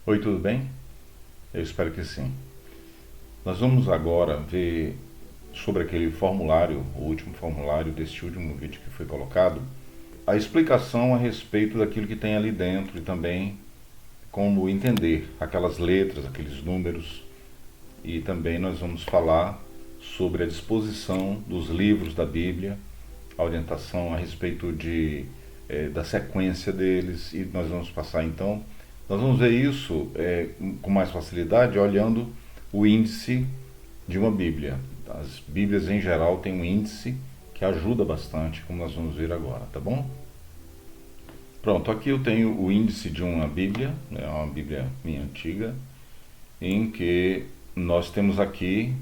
Oi, tudo bem? Eu espero que sim. Nós vamos agora ver sobre aquele formulário, o último formulário deste último vídeo que foi colocado, a explicação a respeito daquilo que tem ali dentro e também como entender aquelas letras, aqueles números, e também nós vamos falar sobre a disposição dos livros da Bíblia, a orientação a respeito da sequência deles, e nós vamos passar então, nós vamos ver isso com mais facilidade olhando o índice de uma Bíblia. As Bíblias em geral têm um índice que ajuda bastante, como nós vamos ver agora, tá bom? Pronto, aqui eu tenho o índice de uma Bíblia, é uma Bíblia minha antiga, em que nós temos aqui,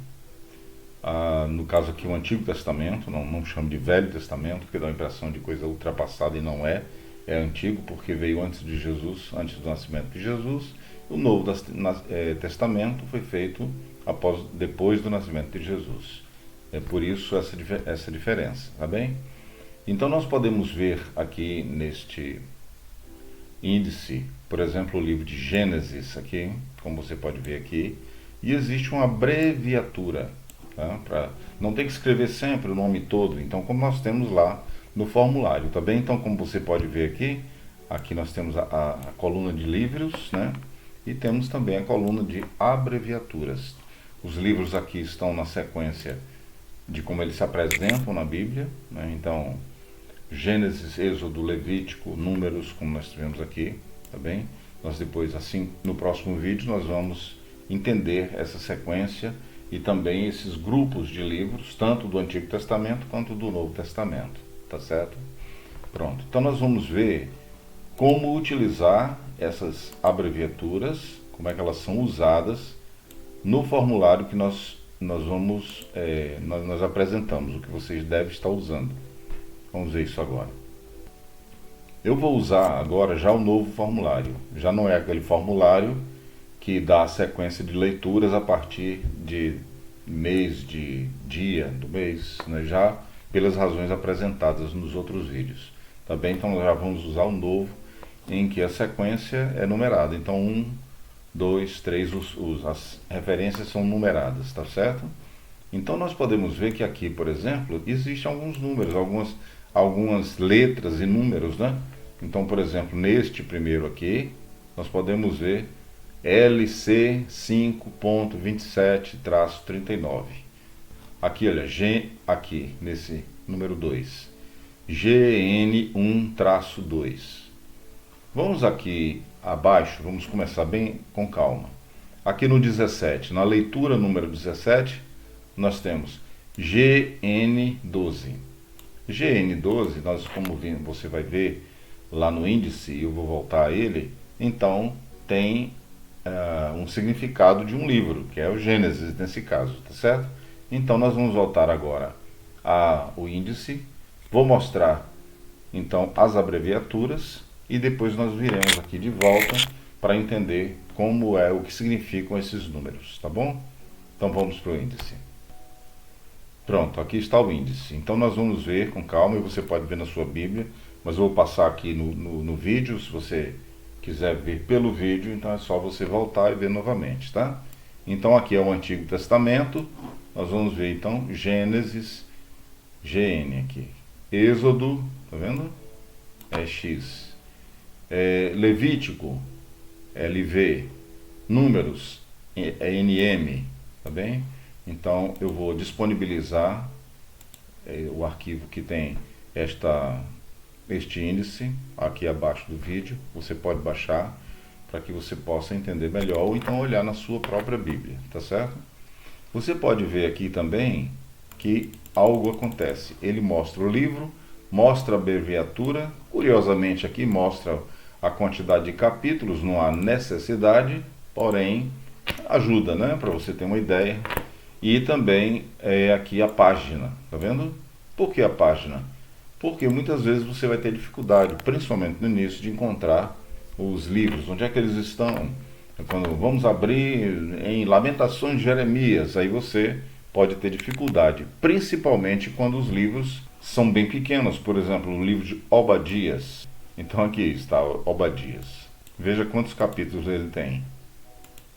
no caso aqui, o Antigo Testamento, não chamo de Velho Testamento, porque dá a impressão de coisa ultrapassada e não é. É antigo porque veio antes de Jesus, antes do nascimento de Jesus. O Novo Testamento foi feito depois do nascimento de Jesus. É por isso essa diferença, tá bem? Então nós podemos ver aqui neste índice, por exemplo, o livro de Gênesis, aqui, como você pode ver aqui, e existe uma abreviatura, tá? Não tem que escrever sempre o nome todo, então como nós temos lá no formulário, tá bem? Então como você pode ver aqui nós temos a coluna de livros, né? E temos também a coluna de abreviaturas. Os livros aqui estão na sequência de como eles se apresentam na Bíblia, né? Então, Gênesis, Êxodo, Levítico, Números, como nós tivemos aqui, tá bem? Nós depois, assim, no próximo vídeo, nós vamos entender essa sequência e também esses grupos de livros, tanto do Antigo Testamento quanto do Novo Testamento, tá certo? Pronto, então nós vamos ver como utilizar essas abreviaturas, como é que elas são usadas no formulário que nós apresentamos, o que vocês devem estar usando. Vamos ver isso agora. Eu vou usar agora já o novo formulário. Já não é aquele formulário que dá a sequência de leituras a partir de mês, de dia do mês, né? Já pelas razões apresentadas nos outros vídeos. Tá bem? Então nós já vamos usar o novo, em que a sequência é numerada. Então 1, 2, 3, as referências são numeradas, tá certo? Então nós podemos ver que aqui, por exemplo, existem alguns números, algumas letras e números, né? Então, por exemplo, neste primeiro aqui, nós podemos ver LC 5.27-39. Aqui, olha, aqui, nesse número 2. GN1-2. Vamos aqui abaixo, vamos começar bem com calma. Aqui no 17, na leitura número 17, nós temos GN12. GN12, nós, como você vai ver lá no índice, eu vou voltar a ele, então tem um significado de um livro, que é o Gênesis nesse caso, tá certo? Então nós vamos voltar agora ao índice, vou mostrar então as abreviaturas e depois nós viremos aqui de volta para entender como é o que significam esses números, tá bom? Então vamos para o índice. Pronto, aqui está o índice. Então nós vamos ver com calma e você pode ver na sua Bíblia, mas eu vou passar aqui no vídeo, se você quiser ver pelo vídeo, então é só você voltar e ver novamente, tá? Então aqui é o Antigo Testamento, nós vamos ver então Gênesis, GN aqui. Êxodo, tá vendo? É X. Levítico, LV. Números, é NM, tá bem? Então eu vou disponibilizar o arquivo que tem este índice aqui abaixo do vídeo. Você pode baixar para que você possa entender melhor ou então olhar na sua própria Bíblia, tá certo? Você pode ver aqui também que algo acontece. Ele mostra o livro, mostra a abreviatura, curiosamente aqui mostra a quantidade de capítulos, não há necessidade, porém ajuda, né, para você ter uma ideia. E também aqui a página, tá vendo? Por que a página? Porque muitas vezes você vai ter dificuldade, principalmente no início, de encontrar os livros. Onde é que eles estão? Quando vamos abrir em Lamentações de Jeremias, aí você pode ter dificuldade, principalmente quando os livros são bem pequenos. Por exemplo, o livro de Obadias. Então aqui está Obadias. Veja quantos capítulos ele tem.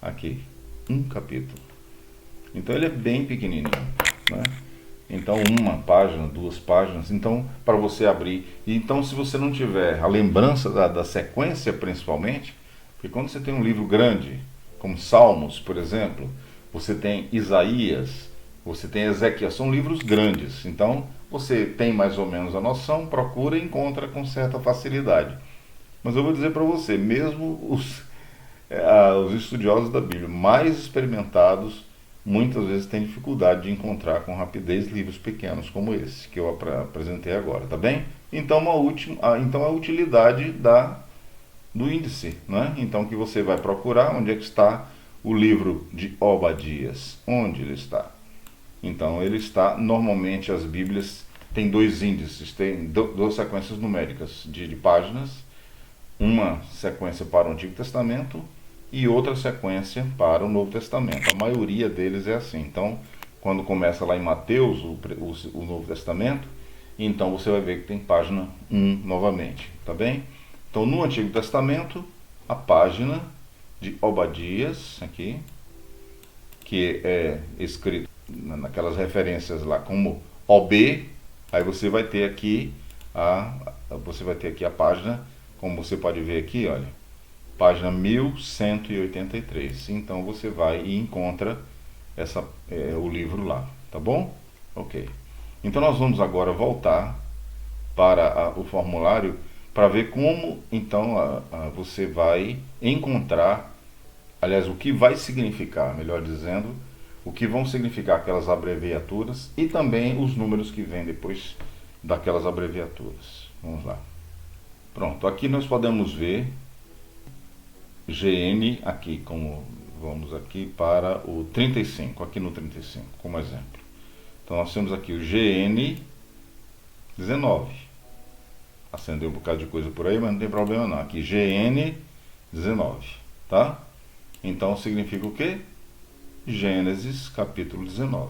Aqui, um capítulo. Então ele é bem pequenininho, né? Então uma página, duas páginas, então para você abrir. Então se você não tiver a lembrança da sequência principalmente, porque quando você tem um livro grande, como Salmos, por exemplo, você tem Isaías, você tem Ezequiel, são livros grandes. Então você tem mais ou menos a noção, procura e encontra com certa facilidade. Mas eu vou dizer para você, mesmo os estudiosos da Bíblia mais experimentados muitas vezes têm dificuldade de encontrar com rapidez livros pequenos como esse que eu apresentei agora, tá bem? Então, então a utilidade do índice, né? Então que você vai procurar onde é que está o livro de Obadias, onde ele está. Então ele está, normalmente as Bíblias têm dois índices, tem duas sequências numéricas de páginas, uma sequência para o Antigo Testamento e outra sequência para o Novo Testamento. A maioria deles é assim. Então, quando começa lá em Mateus, o Novo Testamento, então você vai ver que tem página 1 novamente, tá bem? Então, no Antigo Testamento, a página de Obadias, aqui, que é escrito naquelas referências lá como OB, aí você vai ter aqui a página, como você pode ver aqui, olha, página 1183. Então você vai e encontra o livro lá, tá bom? Ok. Então nós vamos agora voltar para o formulário para ver como então você vai encontrar, aliás, o que vai significar, melhor dizendo, o que vão significar aquelas abreviaturas e também os números que vêm depois daquelas abreviaturas. Vamos lá. Pronto, aqui nós podemos ver GN aqui, como vamos aqui para o 35, aqui no 35, como exemplo. Então nós temos aqui o GN 19. Acendeu um bocado de coisa por aí, mas não tem problema não. Aqui GN 19, tá? Então significa o quê? Gênesis capítulo 19.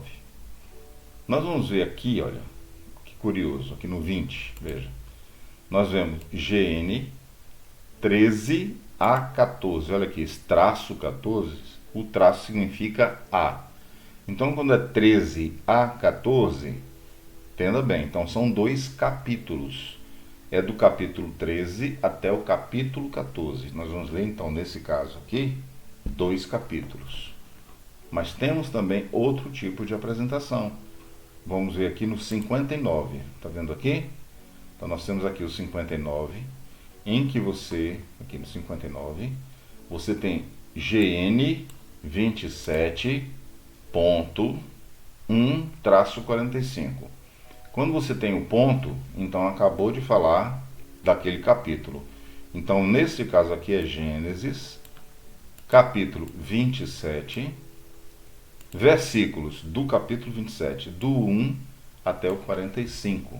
Nós vamos ver aqui, olha, que curioso, aqui no 20, veja. Nós vemos GN 13 a 14. Olha aqui, esse traço 14, o traço significa A. Então, quando é 13 a 14, entenda bem, então são dois capítulos. É do capítulo 13 até o capítulo 14. Nós vamos ler, então, nesse caso aqui, dois capítulos. Mas temos também outro tipo de apresentação. Vamos ver aqui no 59. Está vendo aqui? Então, nós temos aqui o 59, em que você, aqui no 59, você tem GN 27.1-45. Quando você tem o ponto, então acabou de falar daquele capítulo. Então, nesse caso aqui é Gênesis, capítulo 27, versículos do capítulo 27, do 1 até o 45.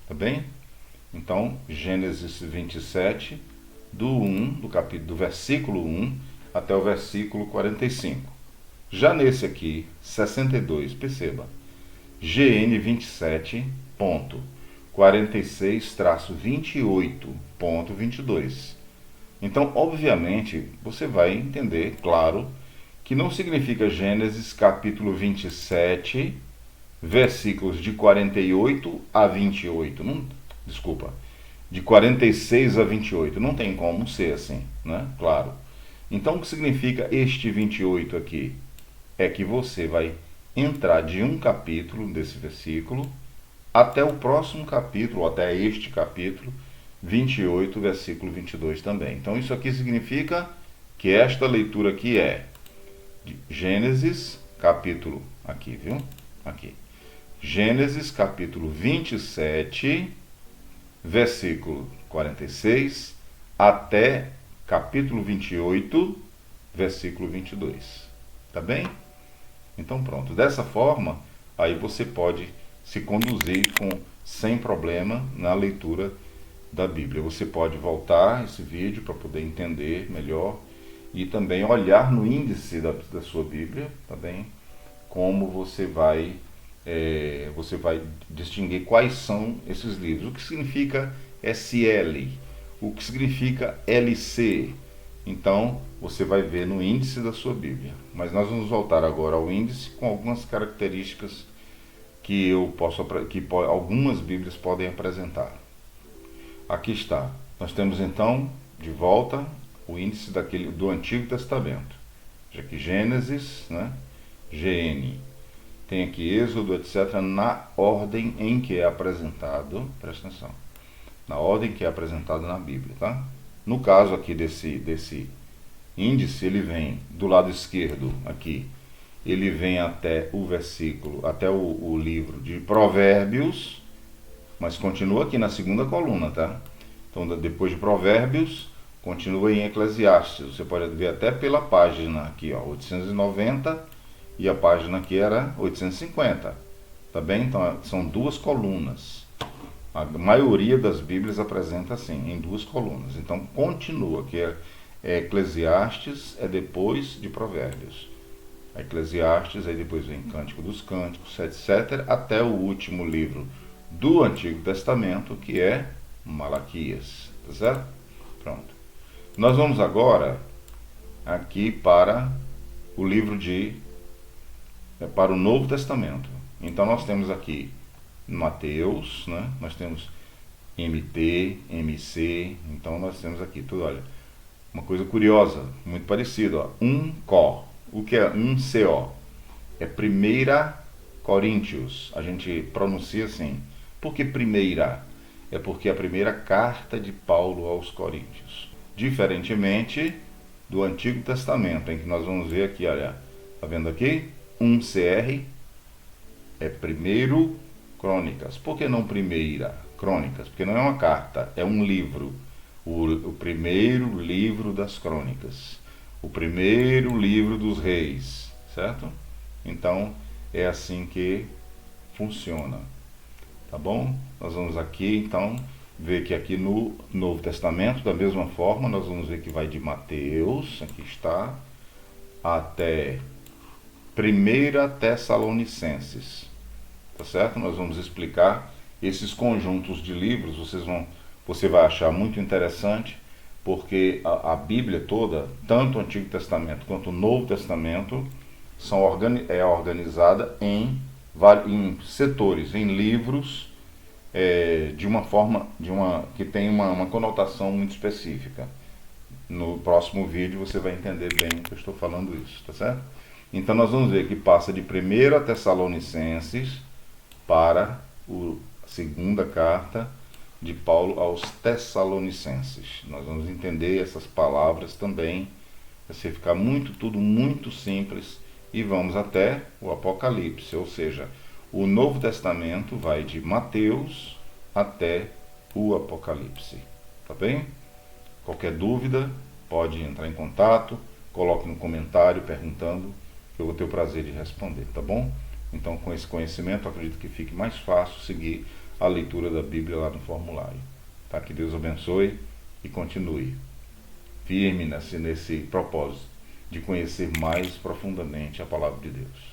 Tá bem? Então, Gênesis 27, do versículo 1 até o versículo 45. Já nesse aqui, 62, perceba, GN 27.46-28.22. Então, obviamente, você vai entender, claro, que não significa Gênesis capítulo 27, versículos de 48 a 28. Não, desculpa, de 46 a 28. Não tem como ser assim, né? Claro. Então, o que significa este 28 aqui? É que você vai entrar de um capítulo desse versículo até o próximo capítulo, até este capítulo 28, versículo 22 também. Então, isso aqui significa que esta leitura aqui é de Gênesis, capítulo, aqui, viu? Aqui. Gênesis, capítulo 27, versículo 46, até capítulo 28, versículo 22. Tá bem? Então pronto. Dessa forma, aí você pode se conduzir sem problema na leitura da Bíblia. Você pode voltar esse vídeo para poder entender melhor e também olhar no índice da sua Bíblia, tá bem? Como você vai distinguir quais são esses livros. O que significa SL? O que significa LC? Então, você vai ver no índice da sua Bíblia. Mas nós vamos voltar agora ao índice com algumas características que algumas Bíblias podem apresentar. Aqui está. Nós temos então, de volta, o índice do Antigo Testamento. Já que Gênesis, né? GN. Tem aqui Êxodo, etc., na ordem em que é apresentado, presta atenção, na ordem que é apresentado na Bíblia, tá? No caso aqui desse índice, ele vem do lado esquerdo aqui, ele vem até o versículo, até o livro de Provérbios, mas continua aqui na segunda coluna, tá? Então, depois de Provérbios, continua em Eclesiastes. Você pode ver até pela página aqui, ó, 890, e a página aqui era 850, tá bem? Então, são duas colunas. A maioria das Bíblias apresenta assim, em duas colunas. Então, continua, que é Eclesiastes, é depois de Provérbios. Eclesiastes, aí depois vem Cântico dos Cânticos, etc., até o último livro do Antigo Testamento, que é Malaquias, tá certo? Pronto. Nós vamos agora aqui para o livro para o Novo Testamento. Então nós temos aqui Mateus, né? Nós temos MT, MC, então nós temos aqui tudo, olha, uma coisa curiosa, muito parecida, ó, um CO. O que é um CO? É Primeira Coríntios, a gente pronuncia assim. Por que primeira? É porque é a primeira carta de Paulo aos Coríntios. Diferentemente do Antigo Testamento, em que nós vamos ver aqui, olha, tá vendo aqui? Um CR é primeiro Crônicas. Por que não primeira Crônicas? Porque não é uma carta, é um livro. O primeiro livro das Crônicas. O primeiro livro dos reis, certo? Então, é assim que funciona. Tá bom? Nós vamos aqui, então, ver que aqui no Novo Testamento, da mesma forma, nós vamos ver que vai de Mateus, aqui está, até 1 Tessalonicenses. Tá certo? Nós vamos explicar esses conjuntos de livros, você vai achar muito interessante, porque a Bíblia toda, tanto o Antigo Testamento quanto o Novo Testamento, é organizada em setores, em livros, de uma forma que tem uma conotação muito específica. No próximo vídeo você vai entender bem que eu estou falando isso, tá certo? Então nós vamos ver que passa de 1 Tessalonicenses para a segunda carta de Paulo aos Tessalonicenses. Nós vamos entender essas palavras também, vai ficar tudo muito simples, e vamos até o Apocalipse, ou seja, o Novo Testamento vai de Mateus até o Apocalipse, tá bem? Qualquer dúvida, pode entrar em contato, coloque no comentário perguntando, que eu vou ter o prazer de responder, tá bom? Então, com esse conhecimento, acredito que fique mais fácil seguir a leitura da Bíblia lá no formulário. Tá? Que Deus abençoe e continue firme nesse propósito de conhecer mais profundamente a palavra de Deus.